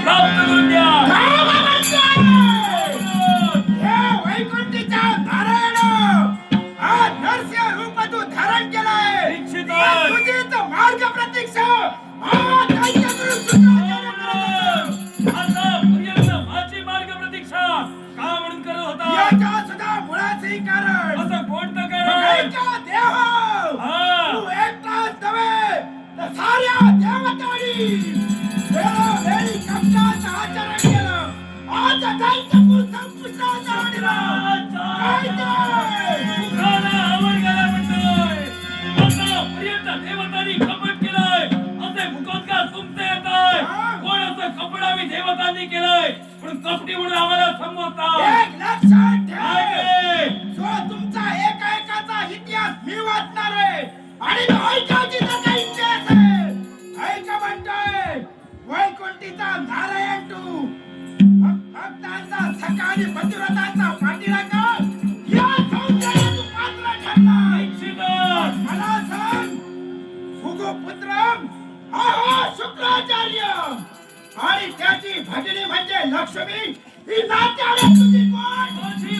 प्राप्त करून द्या. हे वैकुंठीचा नारायण हा नरसिंह रूप तू धारण केलाय. निश्चितच. तुझीच मार्ग प्रतीक्षा हा दैत्यगुरु शुक्राचार्य करत. आतापर्यंत माझी मार्ग प्रतीक्षा का म्हणून करत होता? याच्या सुद्धा मुळाचे कारण असं कोणतं बघाय कारण? का देव हा. तू एकटाच नव्हे तर साऱ्या देवतांनी वेळोवेळी कष्टाचं आचरण केलं. आज दैत्यगुरु संपुष्टात आणला. काय ते? मुखाला आवर गेला म्हणतोय. आतापर्यंत देवतांनी कपट केलंय असे मुखोद्गार तुमचे येत आहे. हा. कोण असं कपट आम्ही देवतांनी केलंय म्हणून कपटी म्हणून आम्हाला संबोधतात. एक लक्षात काय ठेव. ते? जो तुमचा एका इतिहास मी वाचणार आहे आणि तो ऐकायची जर काही इच्छा असेल ऐका म्हणतोय वैकुंठीचा नारायण तू भक्तांचा सकाळी पतिव्रतांचा पाठीराखा या सौंदर्यात तू पात्र ठरला. निश्चितच. मला सांग भृगुपुत्रम हा शुक्राचार्य आणि त्याची भगिनी म्हणजे लक्ष्मी ही नात्याने तुझी कोण? माझी